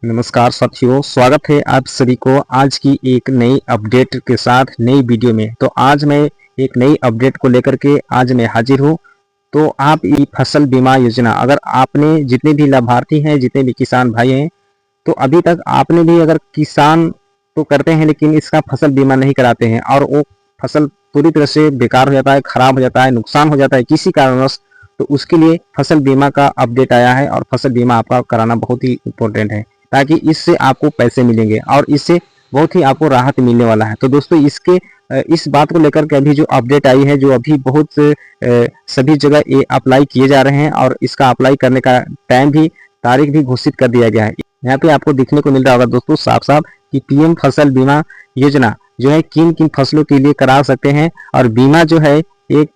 नमस्कार साथियों, स्वागत है आप सभी को आज की एक नई अपडेट के साथ नई वीडियो में। तो आज मैं एक नई अपडेट को लेकर के आज मैं हाजिर हूँ। तो आप ये फसल बीमा योजना, अगर आपने जितने भी लाभार्थी हैं, जितने भी किसान भाई हैं, तो अभी तक आपने भी अगर किसान तो करते हैं लेकिन इसका फसल बीमा नहीं कराते हैं और वो फसल पूरी तरह से बेकार हो जाता है, खराब हो जाता है, नुकसान हो जाता है किसी कारणवश, तो उसके लिए फसल बीमा का अपडेट आया है और फसल बीमा आपका कराना बहुत ही इम्पोर्टेंट है, ताकि इससे आपको पैसे मिलेंगे और इससे बहुत ही आपको राहत मिलने वाला है। तो दोस्तों इस बात को लेकर के अभी जो अपडेट आई है, जो अभी बहुत सभी जगह ये अप्लाई किए जा रहे हैं और इसका अप्लाई करने का टाइम भी, तारीख भी घोषित कर दिया गया है। यहाँ पे आपको देखने को मिल रहा होगा दोस्तों साफ साफ कि पीएम फसल बीमा योजना जो है किन किन फसलों के लिए करा सकते हैं और बीमा जो है एक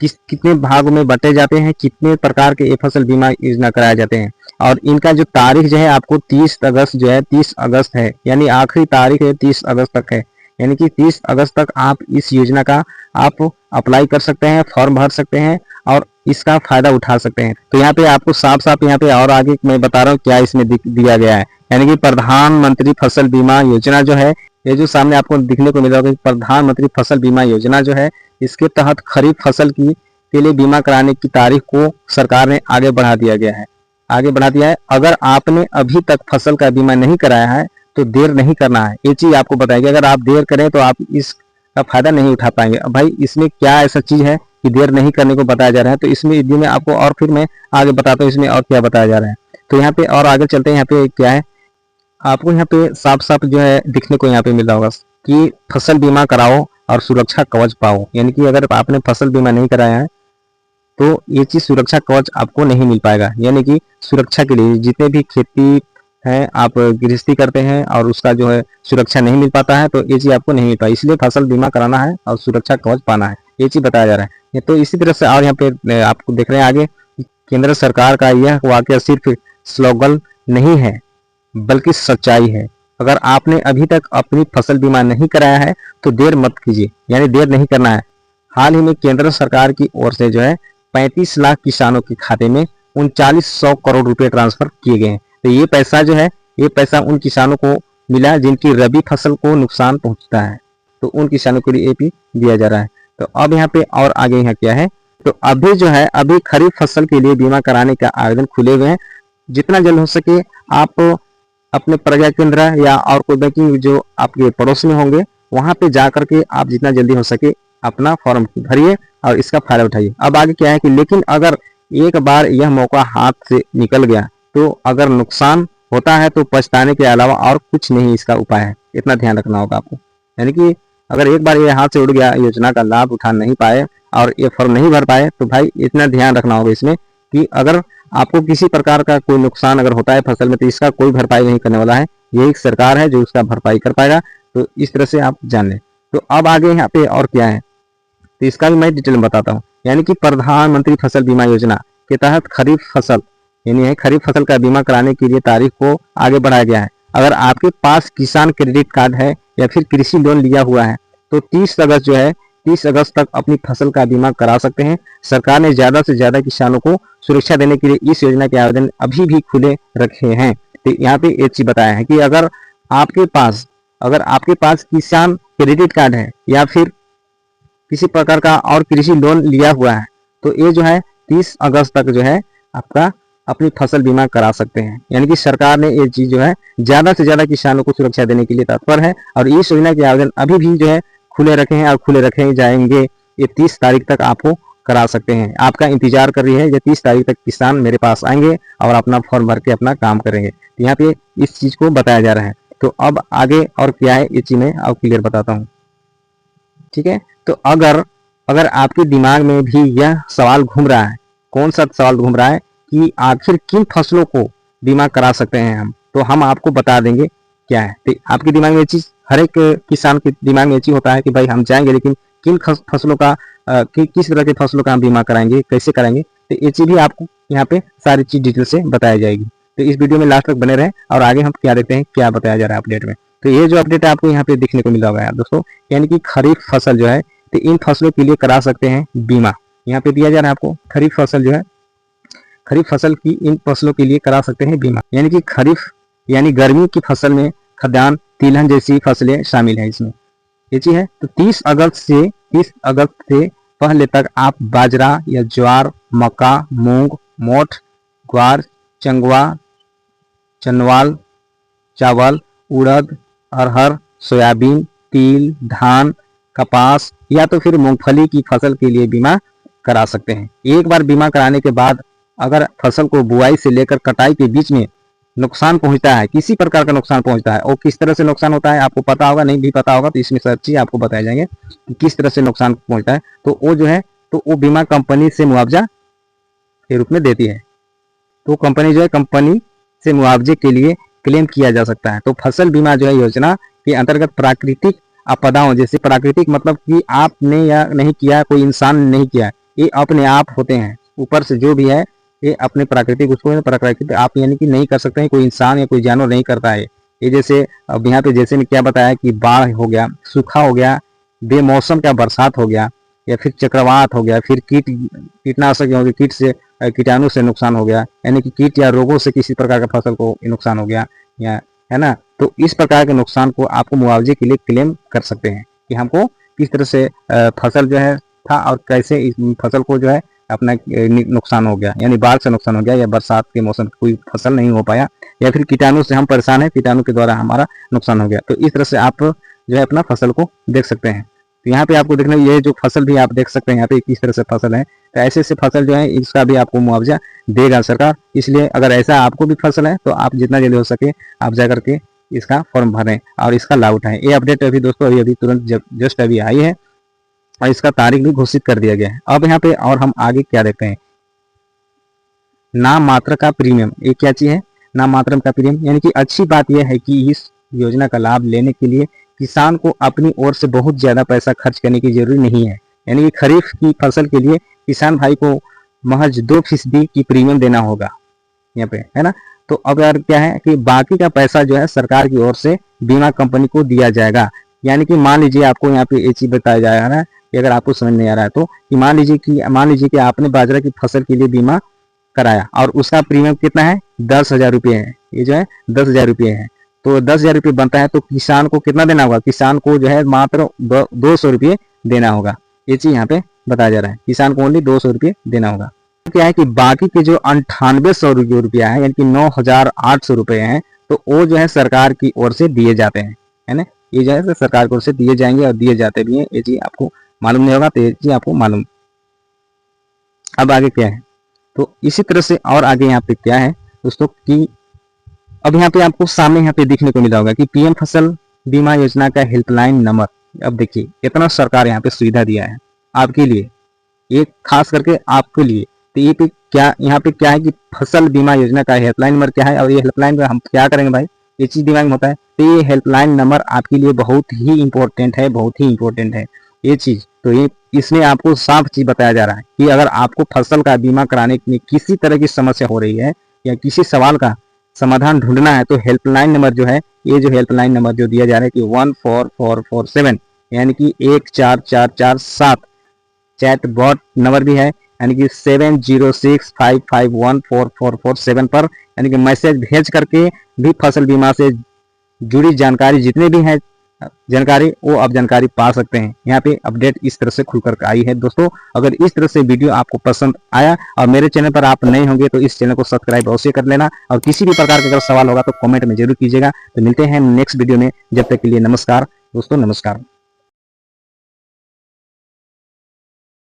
कितने भागों में बटे जाते हैं, कितने प्रकार के ये फसल बीमा योजना कराए जाते हैं। और इनका जो तारीख जो है आपको 30 अगस्त जो है 30 अगस्त है, यानी आखिरी तारीख है 30 अगस्त तक है, यानी कि 30 अगस्त तक आप इस योजना का आप अप्लाई कर सकते हैं, फॉर्म भर सकते हैं और इसका फायदा उठा सकते हैं। तो यहाँ पे आपको साफ साफ यहाँ पे और आगे मैं बता रहा हूँ क्या इसमें दिया गया है, यानी कि प्रधानमंत्री फसल बीमा योजना जो है, ये जो सामने आपको दिखने को मिल रहा है प्रधानमंत्री फसल बीमा योजना जो है, इसके तहत खरीफ फसल के लिए बीमा कराने की तारीख को सरकार ने आगे बढ़ा दिया है। अगर आपने अभी तक फसल का बीमा नहीं कराया है तो देर नहीं करना है। ये चीज आपको बताएगी, अगर आप देर करें तो आप इसका फायदा नहीं उठा पाएंगे। अब भाई इसमें क्या ऐसा चीज है कि देर नहीं करने को बताया जा रहा है, तो इसमें यदि मैं आपको और फिर मैं आगे बताता हूँ इसमें और क्या बताया जा रहा है। तो यहाँ पे और आगे चलते हैं। यहाँ पे क्या है, आपको यहाँ पे साफ साफ जो है दिखने को यहाँ पे मिल रहा होगा कि फसल बीमा कराओ और सुरक्षा कवच पाओ, यानी कि अगर आपने फसल बीमा नहीं कराया है तो ये चीज सुरक्षा कवच आपको नहीं मिल पाएगा। यानी कि सुरक्षा के लिए जितने भी खेती है, आप गृहस्थी करते हैं और उसका जो है सुरक्षा नहीं मिल पाता है, तो ये चीज आपको नहीं मिल पाई, इसलिए फसल बीमा कराना है और सुरक्षा कवच पाना है, ये चीज बताया जा रहा है। तो इसी तरह से और यहाँ पे आपको देख रहे हैं आगे, केंद्र सरकार का यह वाक्य सिर्फ स्लोगन नहीं है बल्कि सच्चाई है। अगर आपने अभी तक अपनी फसल बीमा नहीं कराया है तो देर मत कीजिए, यानी देर नहीं करना है। हाल ही में केंद्र सरकार की ओर से जो है 35 लाख किसानों के खाते में 3900 करोड़ रुपए ट्रांसफर किए गए हैं। तो ये पैसा जो है, ये पैसा उन किसानों को मिला जिनकी रबी फसल को नुकसान पहुंचता है, तो उन किसानों के लिए भी दिया जा रहा है। तो अब यहाँ पे और आगे यहाँ क्या है, तो अभी जो है अभी खरीफ फसल के लिए बीमा कराने का आवेदन खुले हुए हैं। जितना जल्द हो सके आप अपने प्रज्ञा केंद्र या और कोई बैंकिंग जो आपके पड़ोस में होंगे वहां पे जा करके आप जितना जल्दी हो सके अपना फॉर्म भरिए और इसका फायदा उठाइए। अब आगे क्या है कि लेकिन अगर एक बार यह मौका हाथ से निकल गया तो अगर नुकसान होता है तो पछताने के अलावा और कुछ नहीं इसका उपाय है, इतना ध्यान रखना होगा आपको। यानी कि अगर एक बार ये हाथ से उड़ गया, योजना का लाभ उठा नहीं पाए और ये फॉर्म नहीं भर पाए, तो भाई इतना ध्यान रखना होगा इसमें कि अगर आपको किसी प्रकार का कोई नुकसान अगर होता है फसल में तो इसका कोई भरपाई नहीं करने वाला है, ये एक सरकार है जो उसका भरपाई कर पाएगा। तो इस तरह से आप जान लें। तो अब आगे यहाँ पे और क्या है, तो इसका भी मैं डिटेल में बताता हूँ। यानी कि प्रधानमंत्री फसल बीमा योजना के तहत खरीफ फसल यानी खरीफ फसल का बीमा कराने के लिए तारीख को आगे बढ़ाया गया है। अगर आपके पास किसान क्रेडिट कार्ड है या फिर कृषि लोन लिया हुआ है तो 30 अगस्त जो है 30 अगस्त तक अपनी फसल का बीमा करा सकते हैं। सरकार ने ज्यादा से ज्यादा किसानों को सुरक्षा देने के लिए इस योजना के आवेदन अभी भी खुले रखे हैं। तो यहाँ पे एक चीज बताया है कि अगर आपके पास किसान क्रेडिट कार्ड है या फिर किसी प्रकार का और कृषि लोन लिया हुआ है तो ये जो है 30 अगस्त तक जो है आपका अपनी फसल बीमा करा सकते हैं। यानी कि सरकार ने ये चीज जो है ज्यादा से ज्यादा किसानों को सुरक्षा देने के लिए तत्पर है और इस योजना के आवेदन अभी भी जो है खुले रखे हैं और खुले रखे जाएंगे। ये 30 तारीख तक आपको करा सकते हैं। आपका इंतजार कर रही है, ये 30 तारीख तक किसान मेरे पास आएंगे और अपना फॉर्म भर के अपना काम करेंगे। तो यहाँ पे इस चीज को बताया जा रहा है। तो अब आगे और क्या है ये चीज मैं अब क्लियर बताता हूँ, ठीक है। तो अगर आपके दिमाग में भी यह सवाल घूम रहा है, कौन सा सवाल घूम रहा है कि आखिर किन फसलों को बीमा करा सकते हैं हम, तो हम आपको बता देंगे क्या है। तो आपके दिमाग में ये चीज, हर एक किसान के दिमाग में ये चीज होता है कि भाई हम जाएंगे लेकिन किन फसलों का किस तरह के फसलों का हम बीमा कराएंगे, कैसे कराएंगे, तो ये चीज भी आपको यहाँ पे सारी चीज डिटेल से बताई जाएगी। तो इस वीडियो में लास्ट तक बने रहे और आगे हम क्या देखते हैं क्या बताया जा रहा है अपडेट में। तो ये जो अपडेट है आपको यहाँ पे देखने को मिल रहा है दोस्तों, यानी कि खरीफ फसल जो है तो इन फसलों के लिए करा सकते हैं बीमा। यहाँ पे दिया जा रहा है आपको खरीफ फसल जो है, खरीफ फसल की इन फसलों के लिए करा सकते हैं बीमा। यानी कि खरीफ यानी गर्मी की फसल में खाद्यान्न, तिलहन जैसी फसलें शामिल है इसमें, ये चीज है। तो 30 अगस्त से पहले तक आप बाजरा या ज्वार, मक्का, मूंग, मोठ, ग्वार, चंगवा, चनवाल, चावल, उड़द, अरहर, सोयाबीन, तिल, धान, कपास या तो फिर मूंगफली की फसल के लिए बीमा करा सकते हैं। एक बार बीमा कराने के बाद अगर फसल को बुआई से लेकर कटाई के बीच में नुकसान पहुंचता है, किसी प्रकार का नुकसान पहुंचता है, और किस तरह से नुकसान होता है आपको पता होगा, नहीं भी पता होगा तो इसमें सब चीज आपको बताए जाएंगे कि किस तरह से नुकसान पहुंचता है। तो वो जो है तो वो बीमा कंपनी से मुआवजा के रूप में देती है। तो कंपनी जो है, कंपनी से मुआवजे के लिए क्लेम किया जा सकता है। तो फसल बीमा जो है योजना के अंतर्गत प्राकृतिक आपदाओं, जैसे प्राकृतिक मतलब कि आपने या नहीं किया, कोई इंसान ने नहीं किया, ये अपने आप होते हैं, ऊपर से जो भी है ये अपने प्राकृतिक, उसको प्राकृतिक आप यानी कि नहीं कर सकते हैं, कोई इंसान या कोई जानवर नहीं करता है ये। जैसे अब यहाँ पे जैसे मैं क्या बताया कि बाढ़ हो गया, सूखा हो गया, बेमौसम का बरसात हो गया, या फिर चक्रवात हो गया, फिर कीटनाशक हो गया, कीट से कीटाणु से नुकसान हो गया, यानी कि कीट या रोगों से किसी प्रकार का फसल को नुकसान हो गया, या है ना। तो इस प्रकार के नुकसान को आपको मुआवजे के लिए क्लेम कर सकते हैं कि हमको किस तरह से फसल जो है था और कैसे इस फसल को जो है अपना नुकसान हो गया, यानी बाढ़ से नुकसान हो गया, या बरसात के मौसम कोई फसल नहीं हो पाया, या फिर कीटाणु से हम परेशान हैं, कीटाणु के द्वारा हमारा नुकसान हो गया। तो इस तरह से आप जो है अपना फसल को देख सकते हैं। तो यहाँ पे आपको देखना, ये जो फसल भी आप देख सकते हैं यहाँ पे किस तरह से फसल है, तो ऐसे ऐसे फसल जो है इसका भी आपको मुआवजा देगा सरकार। इसलिए अगर ऐसा आपको भी फसल है तो आप जितना जल्दी हो सके आप जा करके इसका फॉर्म भरें और इसका लाभ उठाएं। ये अपडेट अभी दोस्तों अभी तुरंत जस्ट अभी आई है और इसका तारीख भी घोषित कर दिया गया है। अब यहाँ पे और हम आगे क्या देखते हैं, नाम मात्र का प्रीमियम। ये क्या चीज है, नाम मात्र का प्रीमियम, यानी कि अच्छी बात यह है कि इस योजना का लाभ लेने के लिए किसान को अपनी ओर से बहुत ज्यादा पैसा खर्च करने की जरूरी नहीं है। यानी कि खरीफ की फसल के लिए किसान भाई को महज 2% की प्रीमियम देना होगा यहाँ पे, है ना। तो अब यार क्या है कि बाकी का पैसा जो है सरकार की ओर से बीमा कंपनी को दिया जाएगा। यानी कि मान लीजिए आपको यहाँ पे ये चीज बताया जा रहा है कि अगर आपको समझ नहीं आ रहा है तो कि मान लीजिए कि आपने बाजरा की फसल के लिए बीमा कराया और उसका प्रीमियम कितना है, 10,000 रुपये है। ये जो है 10,000 रुपये है, तो 10,000 रुपये बनता है, तो किसान को कितना देना होगा, किसान को जो है मात्र 200 रुपये देना होगा। ये चीज यहाँ पे बताया जा रहा है, किसान को ओनली 200 रुपये देना होगा। तो क्या है कि बाकी के जो 9800 रुपया है, यानी कि 9,800 रुपये हैं, तो वो जो है सरकार की ओर से दिए जाते हैं, है ना। ये जो है सरकार की ओर से दिए जाएंगे और दिए जाते भी हैं। ये चीज आपको मालूम नहीं होगा तो ये चीज आपको मालूम। अब आगे क्या है, तो इसी तरह से और आगे यहाँ पे क्या है दोस्तों कि अब यहाँ पे आपको सामने यहाँ पे दिखने को मिला होगा कि पीएम फसल बीमा योजना का हेल्पलाइन नंबर। अब देखिए इतना सरकार यहाँ पे सुविधा दिया है आपके लिए, ये खास करके आपके लिए। तो ये पे क्या यहाँ पे क्या है कि फसल बीमा योजना का हेल्पलाइन नंबर क्या है, और ये हेल्पलाइन पर हम क्या करेंगे भाई, ये चीज दिमाग में होता है। तो ये हेल्पलाइन नंबर आपके लिए बहुत ही इंपॉर्टेंट है, बहुत ही इंपॉर्टेंट है ये चीज। तो ये इसमें आपको साफ चीज बताया जा रहा है कि अगर आपको फसल का बीमा कराने में किसी तरह की समस्या हो रही है या किसी सवाल का समाधान ढूंढना है, तो हेल्पलाइन नंबर जो है, ये जो हेल्पलाइन नंबर जो दिया जा रहा है कि 14447, यानी कि 14447 चैट बॉट नंबर भी है, यानी कि 7065514447 पर यानी कि मैसेज भेज करके भी फसल बीमा से जुड़ी जानकारी जितने भी हैं जानकारी वो आप जानकारी पा सकते हैं। यहाँ पे अपडेट इस तरह से खुलकर आई है दोस्तों। अगर इस तरह से वीडियो आपको पसंद आया और मेरे चैनल पर आप नए होंगे तो इस चैनल को सब्सक्राइब अवश्य कर लेना, और किसी भी प्रकार का अगर सवाल होगा तो कमेंट में जरूर कीजिएगा। तो मिलते हैं नेक्स्ट वीडियो में, जब तक के लिए नमस्कार दोस्तों, नमस्कार।